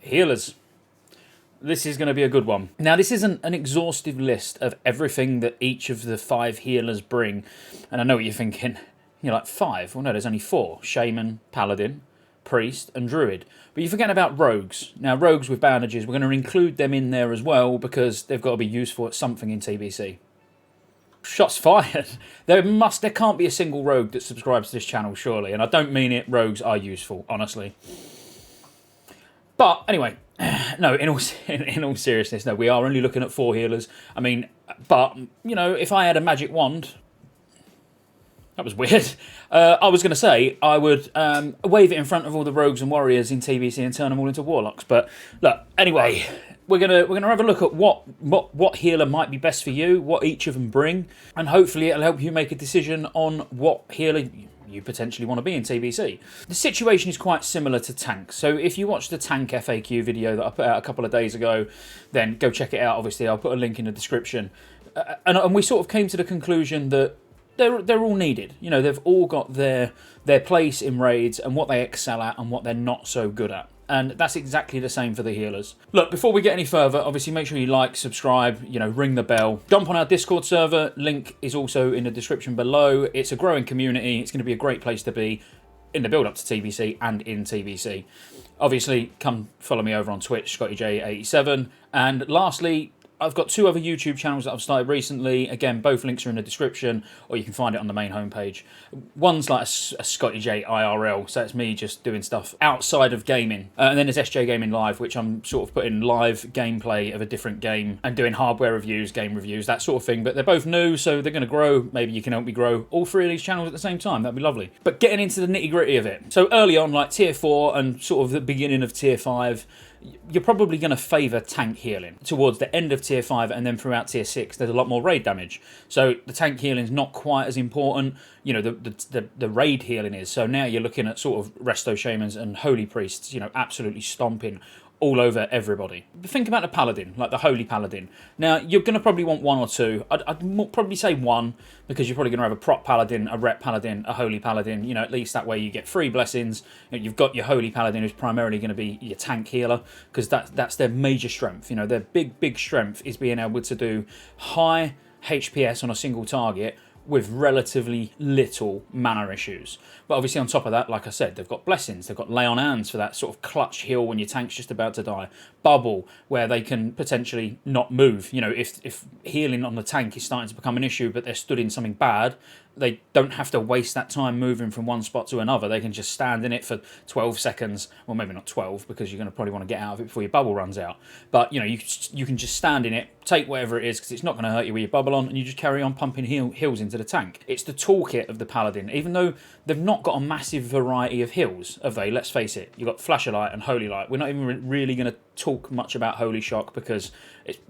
Healers. This is going to be a good one. Now, this isn't an exhaustive list of everything that each of the 5 healers bring. And I know what you're thinking. You're like, 5? Well, no, there's only 4. Shaman, Paladin, Priest, and Druid. But you're forgetting about Rogues. Now, Rogues with bandages, we're going to include them in there as well because they've got to be useful at something in TBC. Shots fired. There can't be a single Rogue that subscribes to this channel, surely. And I don't mean it. Rogues are useful, honestly. But, anyway... No, in all seriousness, no, we are only looking at 4 healers. I mean, but, you know, if I had a magic wand... That was weird. I was going to say, I would wave it in front of all the rogues and warriors in TBC and turn them all into warlocks. But, look, anyway, we're gonna have a look at what healer might be best for you, what each of them bring, and hopefully it'll help you make a decision on what healer you potentially want to be in TBC. The situation is quite similar to tank. So if you watched the tank FAQ video that I put out a couple of days ago, then go check it out. Obviously, I'll put a link in the description. And we sort of came to the conclusion that they're all needed. You know, they've all got their place in raids and what they excel at and what they're not so good at. And that's exactly the same for the healers. Look, before we get any further, obviously make sure you like, subscribe, you know, ring the bell. Jump on our Discord server. Link is also in the description below. It's a growing community. It's going to be a great place to be in the build-up to TBC and in TBC. Obviously, come follow me over on Twitch, Scottejaye87. And lastly, I've got 2 other YouTube channels that I've started recently. Again, both links are in the description, or you can find it on the main homepage. One's like a Scottejaye IRL, so it's me just doing stuff outside of gaming. And then there's SJ Gaming Live, which I'm sort of putting live gameplay of a different game and doing hardware reviews, game reviews, that sort of thing. But they're both new, so they're going to grow. Maybe you can help me grow all 3 of these channels at the same time. That'd be lovely. But getting into the nitty-gritty of it. So early on, like Tier 4 and sort of the beginning of Tier 5, you're probably going to favour tank healing. Towards the end of Tier 5 and then throughout Tier 6, there's a lot more raid damage. So the tank healing is not quite as important. You know, the raid healing is. So now you're looking at sort of Resto Shamans and Holy Priests, you know, absolutely stomping all over everybody. Think about the Paladin, like the Holy Paladin. Now, you're going to probably want 1 or 2. I'd probably say 1, because you're probably going to have a Prot Paladin, a Rep Paladin, a Holy Paladin. You know, at least that way you get 3 blessings. You know, you've got your Holy Paladin, who's primarily going to be your tank healer, because that's their major strength. You know, their big strength is being able to do high HPS on a single target with relatively little mana issues. But obviously on top of that, like I said, they've got blessings, they've got lay on hands for that sort of clutch heal when your tank's just about to die. Bubble, where they can potentially not move. You know, if healing on the tank is starting to become an issue, but they're stood in something bad, they don't have to waste that time moving from one spot to another. They can just stand in it for 12 seconds. Well, maybe not 12, because you're going to probably want to get out of it before your bubble runs out. But, you know, you can just stand in it, take whatever it is, because it's not going to hurt you with your bubble on, and you just carry on pumping heals into the tank. It's the toolkit of the Paladin. Even though they've not got a massive variety of heals, have they? Let's face it. You've got Flash of Light and Holy Light. We're not even really going to talk much about Holy Shock, because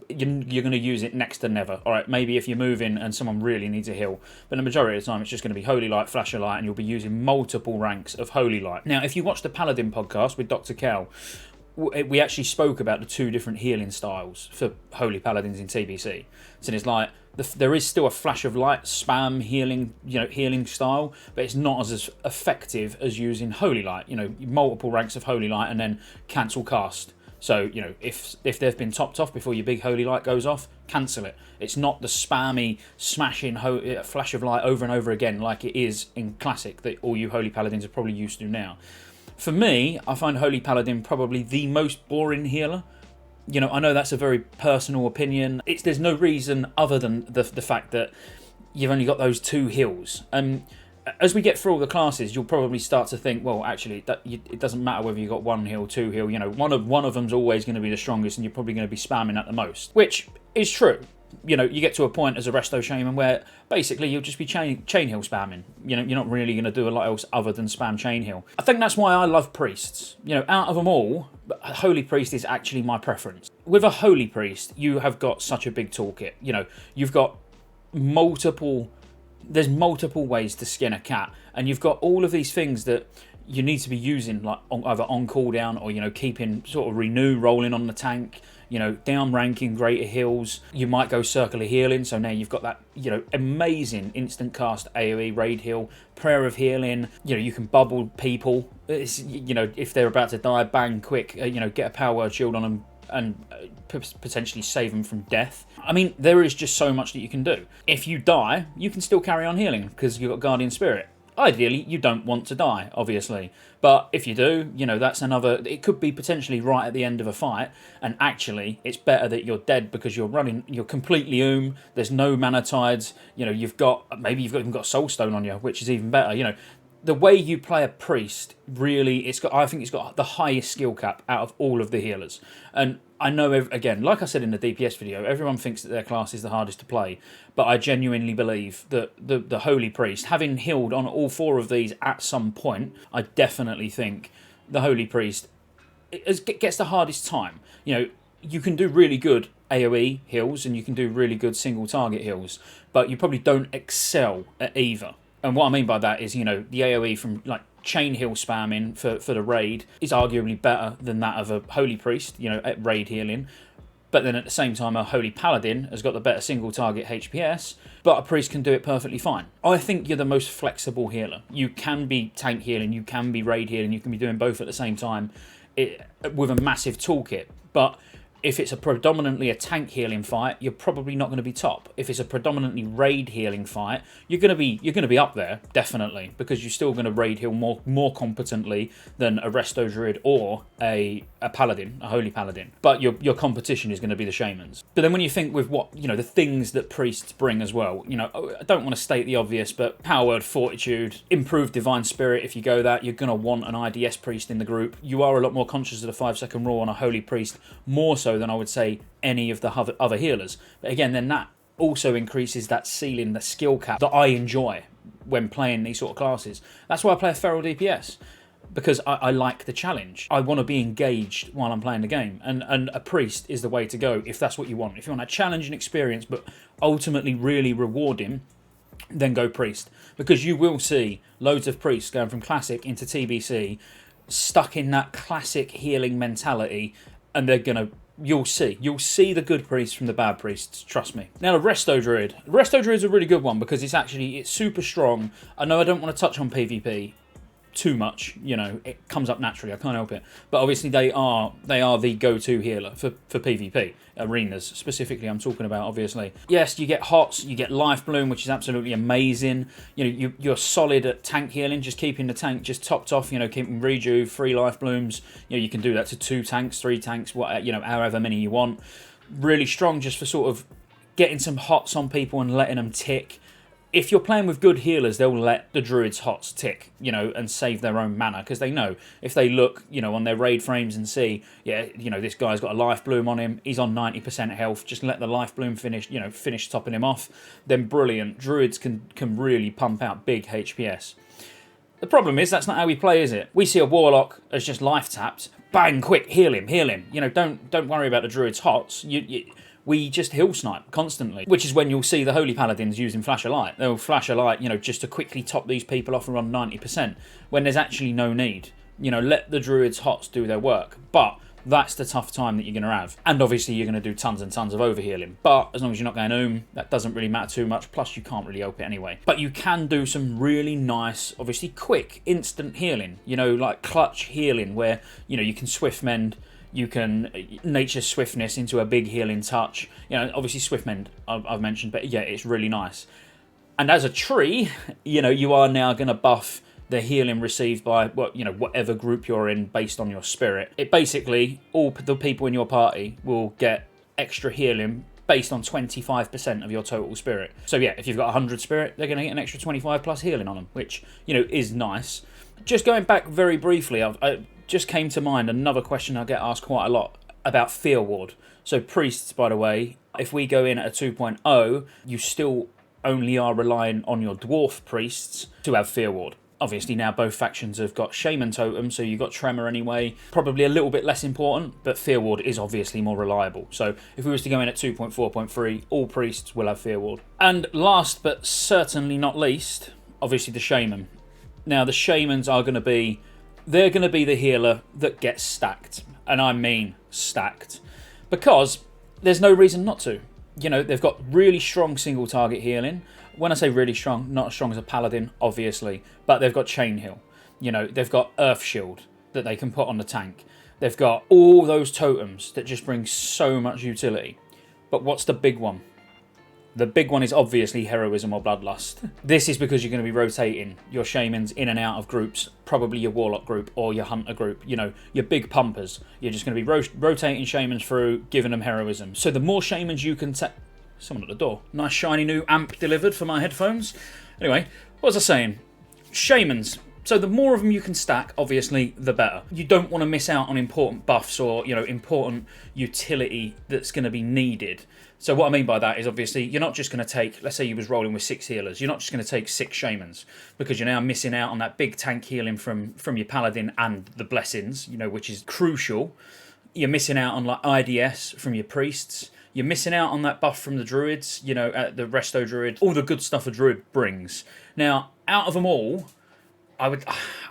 you're going to use it next to never. All right, maybe if you're moving and someone really needs a heal, but the majority of the time it's just going to be Holy Light, Flash of Light, and you'll be using multiple ranks of Holy Light. Now, if you watch the Paladin podcast with Dr. Cal, we actually spoke about the 2 different healing styles for Holy Paladins in TBC. So it's like there is still a Flash of Light spam healing, you know, healing style, but it's not as effective as using Holy Light. You know, multiple ranks of Holy Light and then cancel cast. So, you know, if they've been topped off before your big Holy Light goes off, cancel it. It's not the spammy, smashing Flash of Light over and over again like it is in Classic that all you Holy Paladins are probably used to now. For me, I find Holy Paladin probably the most boring healer. You know, I know that's a very personal opinion. There's no reason other than the fact that you've only got those 2 heals. As we get through all the classes, you'll probably start to think, well, actually, it doesn't matter whether you've got 1 heal, 2 heal. You know, one of them's always going to be the strongest, and you're probably going to be spamming at the most, which is true. You know, you get to a point as a Resto Shaman where basically you'll just be chain heal spamming. You know, you're not really going to do a lot else other than spam chain heal. I think that's why I love Priests. You know, out of them all, Holy Priest is actually my preference. With a Holy Priest, you have got such a big toolkit. You know, you've got there's multiple ways to skin a cat, and you've got all of these things that you need to be using like either on cooldown or, you know, keeping sort of renew rolling on the tank, you know, down ranking greater heals. You might go circular healing, so now you've got that, you know, amazing instant cast AoE raid heal, prayer of healing. You know, you can bubble people. It's, you know, if they're about to die, bang, quick, you know, get a power word shield on them and potentially save them from death. I mean, there is just so much that you can do. If you die, you can still carry on healing because you've got Guardian Spirit. Ideally, you don't want to die, obviously. But if you do, you know, that's another... It could be potentially right at the end of a fight, and actually, it's better that you're dead because you're completely there's no mana tides, you know, maybe you've even got Soul Stone on you, which is even better, you know. The way you play a priest, really, I think it's got the highest skill cap out of all of the healers. And I know, again, like I said in the DPS video, everyone thinks that their class is the hardest to play, but I genuinely believe that the Holy Priest, having healed on all 4 of these at some point, I definitely think the Holy Priest gets the hardest time. You know, you can do really good AoE heals and you can do really good single target heals, but you probably don't excel at either. And what I mean by that is, you know, the AoE from like chain heal spamming for the raid is arguably better than that of a Holy Priest, you know, at raid healing. But then at the same time, a Holy Paladin has got the better single target HPS, but a Priest can do it perfectly fine. I think you're the most flexible healer. You can be tank healing, you can be raid healing, you can be doing both at the same time with a massive toolkit. But if it's a predominantly a tank healing fight, you're probably not going to be top. If it's a predominantly raid healing fight, you're going to be up there, definitely, because you're still going to raid heal more competently than a Resto Druid or a Paladin, a Holy Paladin. But your competition is going to be the Shamans. But then when you think with what, you know, the things that priests bring as well, you know, I don't want to state the obvious, but Power Word, Fortitude, improved Divine Spirit, if you go that, you're going to want an IDS priest in the group. You are a lot more conscious of the 5-second rule on a Holy Priest, more so than I would say any of the other healers. But again, then that also increases that ceiling, the skill cap that I enjoy when playing these sort of classes. That's why I play a Feral DPS, because I like the challenge. I want to be engaged while I'm playing the game, and a priest is the way to go if that's what you want. If you want a challenging experience but ultimately really rewarding, then go priest, because you will see loads of priests going from classic into TBC stuck in that classic healing mentality, and you'll see the good priests from the bad priests, trust me. Now the Resto Druid. Resto Druid is a really good one because it's super strong. I know I don't want to touch on PvP too much, you know, it comes up naturally, I can't help it. But obviously they are the go-to healer for PvP arenas, specifically I'm talking about, obviously. Yes, you get HOTS, you get Life Bloom, which is absolutely amazing. You know, you're solid at tank healing, just keeping the tank just topped off, you know, keeping rejuve, 3 Life Blooms. You know, you can do that to 2 tanks, 3 tanks, what, you know, however many you want. Really strong just for sort of getting some HOTS on people and letting them tick. If you're playing with good healers, they'll let the Druid's HOTS tick, you know, and save their own mana, because they know if they look, you know, on their raid frames and see, yeah, you know, this guy's got a Life Bloom on him, he's on 90% health, just let the Life Bloom finish topping him off, then brilliant. Druids can really pump out big HPS. The problem is that's not how we play, is it? We see a Warlock as just life tapped, bang, quick, heal him. You know, don't worry about the Druid's HOTS. We just hill snipe constantly, which is when you'll see the Holy Paladins using Flash of Light. They'll Flash a Light, you know, just to quickly top these people off and run 90%, when there's actually no need. You know, let the Druid's HOTS do their work. But that's the tough time that you're going to have. And obviously you're going to do tons and tons of overhealing. But as long as you're not going that doesn't really matter too much. Plus you can't really help it anyway. But you can do some really nice, obviously quick, instant healing. You know, like clutch healing, where, you know, you can swift mend. You can nature swiftness into a big healing touch. You know, obviously swift mend I've mentioned, but yeah, it's really nice. And as a tree, you know, you are now going to buff the healing received by whatever group you're in based on your spirit. It basically, all the people in your party will get extra healing based on 25% of your total spirit. So yeah, if you've got 100 spirit, they're going to get an extra 25 plus healing on them, which, you know, is nice. Just going back very briefly, I just came to mind another question I get asked quite a lot about Fear Ward. So priests, by the way, if we go in at a 2.0, you still only are relying on your dwarf priests to have Fear Ward. Obviously now both factions have got Shaman Totem, so you've got Tremor anyway. Probably a little bit less important, but Fear Ward is obviously more reliable. So if we was to go in at 2.4.3, all priests will have Fear Ward. And last but certainly not least, obviously the Shaman. Now the Shamans are going to be they're going to be the healer that gets stacked. And I mean stacked. Because there's no reason not to. You know, they've got really strong single target healing. When I say really strong, not as strong as a paladin, obviously. But they've got chain heal. You know, they've got earth shield that they can put on the tank. They've got all those totems that just bring so much utility. But what's the big one? The big one is obviously heroism or bloodlust. This is because you're going to be rotating your shamans in and out of groups, probably your warlock group or your hunter group, you know, your big pumpers. You're just going to be rotating shamans through, giving them heroism. So the more shamans you can take... Someone at the door. Nice shiny new amp delivered for my headphones. Anyway, what was I saying? Shamans. So the more of them you can stack, obviously, the better. You don't want to miss out on important buffs or, you know, important utility that's going to be needed. So what I mean by that is obviously you're not just going to take, let's say you was rolling with 6 healers, you're not just going to take 6 shamans because you're now missing out on that big tank healing from your paladin and the blessings, you know, which is crucial. You're missing out on like IDS from your priests. You're missing out on that buff from the druids, you know, the resto druid, all the good stuff a druid brings. Now, out of them all, I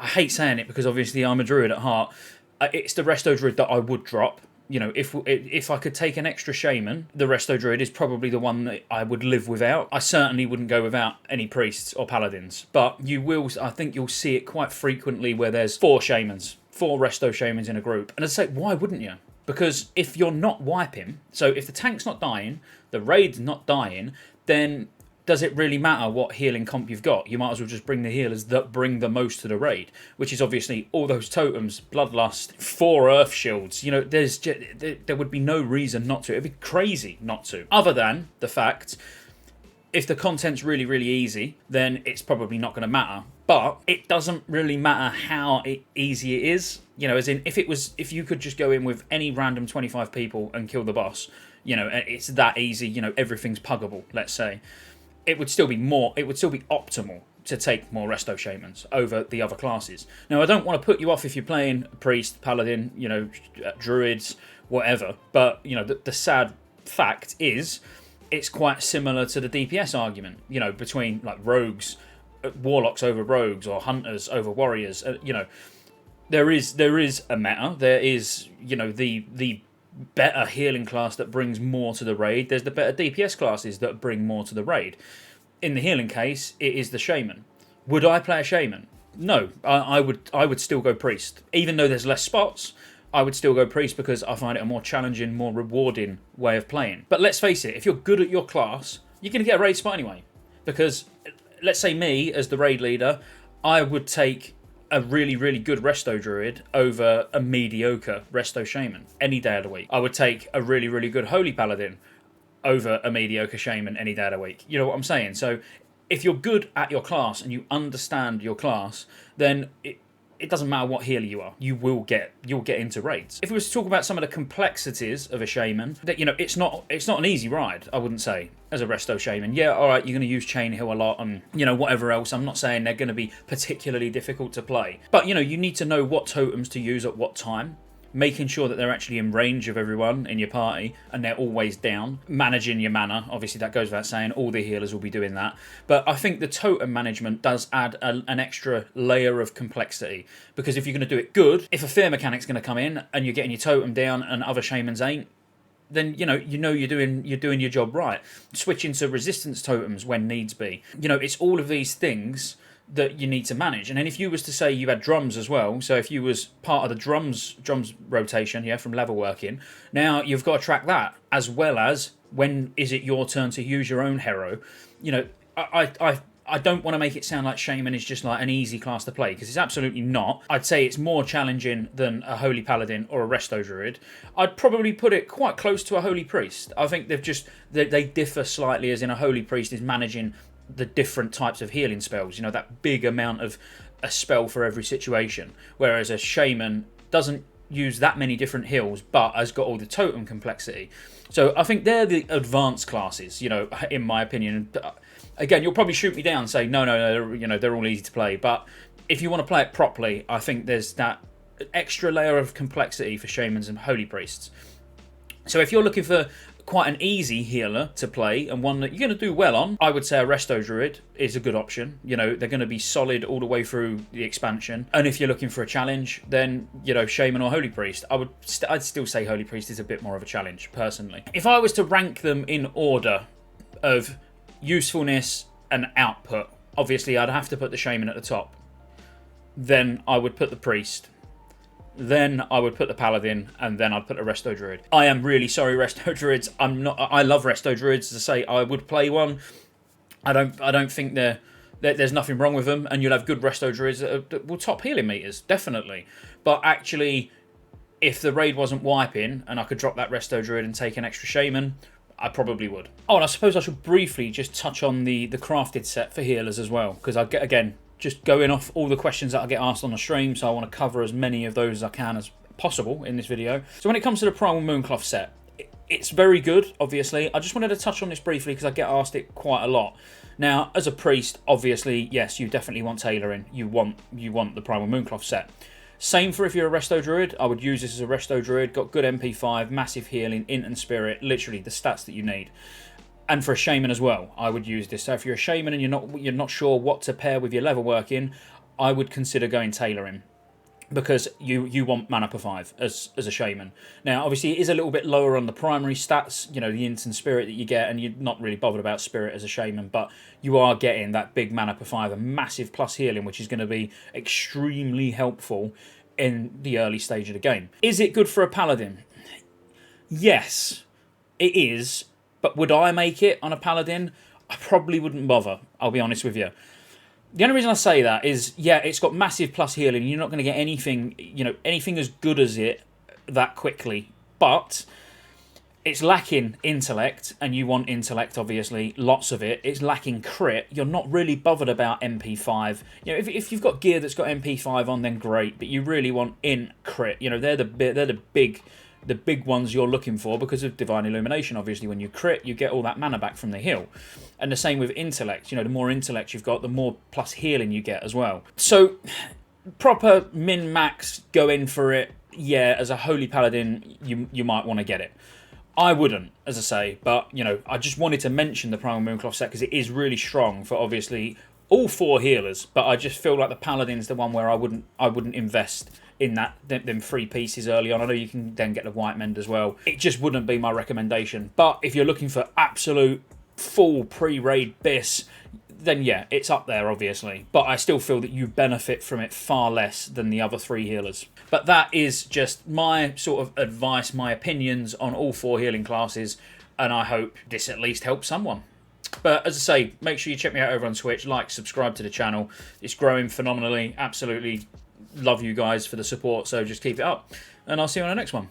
hate saying it because obviously I'm a druid at heart. It's the resto druid that I would drop. You know, if I could take an extra shaman, the resto druid is probably the one that I would live without. I certainly wouldn't go without any priests or paladins, but I think you'll see it quite frequently where there's 4 shamans, 4 resto shamans in a group. And I'd say, why wouldn't you? Because if you're not wiping, so if the tank's not dying, the raid's not dying, then does it really matter what healing comp you've got? You might as well just bring the healers that bring the most to the raid, which is obviously all those totems, bloodlust, 4 earth shields. You know, there would be no reason not to. It'd be crazy not to. Other than the fact, if the content's really, really easy, then it's probably not going to matter. But it doesn't really matter how easy it is. You know, as in, if you could just go in with any random 25 people and kill the boss, you know, it's that easy. You know, everything's puggable, let's say. It would still be optimal to take more resto shamans over the other classes. Now, I don't want to put you off if you're playing priest, paladin, you know, druids, whatever. But, you know, the sad fact is it's quite similar to the DPS argument, you know, between like rogues, warlocks over rogues or hunters over warriors. You know, there is a meta. There is, you know, the better healing class that brings more to the raid. There's the better DPS classes that bring more to the raid. In the healing case, it is the shaman. Would I play a shaman? No, I would still go priest. Even though there's less spots, I would still go priest because I find it a more challenging, more rewarding way of playing. But let's face it, if you're good at your class, you're going to get a raid spot anyway. Because, let's say me, as the raid leader, I would take a really, really good resto druid over a mediocre resto shaman any day of the week. I would take a really, really good holy paladin over a mediocre shaman any day of the week. You know what I'm saying? So if you're good at your class and you understand your class, then it doesn't matter what healer you are, you'll get into raids. If we were to talk about some of the complexities of a shaman, that, you know, it's not an easy ride, I wouldn't say, as a resto shaman. Yeah, all right, you're going to use chain heal a lot and, you know, whatever else. I'm not saying they're going to be particularly difficult to play, but, you know, you need to know what totems to use at what time, making sure that they're actually in range of everyone in your party and they're always down. Managing your mana, obviously that goes without saying, all the healers will be doing that. But I think the totem management does add an extra layer of complexity, because if you're going to do it good, if a fear mechanic's going to come in and you're getting your totem down and other shamans ain't, then you're doing your job right. Switching to resistance totems when needs be. You know, it's all of these things that you need to manage. And then if you was to say you had drums as well, so if you was part of the drums rotation, yeah, from level working, now you've got to track that, as well as when is it your turn to use your own hero. You know, I don't want to make it sound like Shaman is just like an easy class to play, because it's absolutely not. I'd say it's more challenging than a Holy Paladin or a Resto Druid. I'd probably put it quite close to a Holy Priest. I think they differ slightly, as in a Holy Priest is managing the different types of healing spells, you know, that big amount of a spell for every situation, whereas a Shaman doesn't use that many different heals but has got all the totem complexity. So I think they're the advanced classes, you know, in my opinion. Again, you'll probably shoot me down and say no, you know, they're all easy to play, but if you want to play it properly, I think there's that extra layer of complexity for Shamans and Holy Priests. So if you're looking for quite an easy healer to play and one that you're going to do well on, I would say a Resto Druid is a good option. You know, they're going to be solid all the way through the expansion. And if you're looking for a challenge, then, you know, Shaman or Holy Priest. I'd still say Holy Priest is a bit more of a challenge, personally. If I was to rank them in order of usefulness and output, obviously I'd have to put the Shaman at the top. Then I would put the Priest. Then I would put the Paladin, and then I'd put the Resto Druid. I am really sorry, Resto Druids. I love Resto Druids. As I say, I would play one. I don't think there's nothing wrong with them, and you'll have good Resto Druids that will top healing meters, definitely. But actually, if the raid wasn't wiping, and I could drop that Resto Druid and take an extra Shaman, I probably would. Oh, and I suppose I should briefly just touch on the crafted set for healers as well, because I get, again, just going off all the questions that I get asked on the stream, so I want to cover as many of those as I can as possible in this video. So when it comes to the Primal Mooncloth set, it's very good, obviously. I just wanted to touch on this briefly because I get asked it quite a lot. Now, as a priest, obviously, yes, you definitely want tailoring. You want the Primal Mooncloth set. Same for if you're a Resto Druid. I would use this as a Resto Druid. Got good MP5, massive healing, int and spirit, literally the stats that you need. And for a Shaman as well, I would use this. So if you're a Shaman and you're not sure what to pair with your level work in, I would consider going tailoring, because you want mana per 5 as a Shaman. Now, obviously, it is a little bit lower on the primary stats, you know, the int and spirit that you get, and you're not really bothered about spirit as a Shaman, but you are getting that big mana per 5, a massive plus healing, which is going to be extremely helpful in the early stage of the game. Is it good for a Paladin? Yes, it is. But would I make it on a Paladin? I probably wouldn't bother, I'll be honest with you. The only reason I say that is, yeah, it's got massive plus healing. You're not going to get anything, you know, anything as good as it that quickly. But it's lacking intellect, and you want intellect, obviously, lots of it. It's lacking crit. You're not really bothered about MP5. You know, if you've got gear that's got MP5 on, then great. But you really want int crit. You know, they're the big ones you're looking for because of Divine Illumination. Obviously, when you crit, you get all that mana back from the heal. And the same with intellect. You know, the more intellect you've got, the more plus healing you get as well. So, proper min-max, go in for it. Yeah, as a Holy Paladin, you might want to get it. I wouldn't, as I say, but, you know, I just wanted to mention the Primal Mooncloth set because it is really strong for, obviously, all 4 healers, but I just feel like the Paladin's the one where I wouldn't invest in them 3 pieces early on. I know you can then get the White Mend as well. It just wouldn't be my recommendation. But if you're looking for absolute full pre-raid biss, then yeah, it's up there, obviously. But I still feel that you benefit from it far less than the other 3 healers. But that is just my sort of advice, my opinions on all 4 healing classes, and I hope this at least helps someone. But as I say, make sure you check me out over on Twitch, like, subscribe to the channel. It's growing phenomenally. Absolutely love you guys for the support, so just keep it up. And I'll see you on the next one.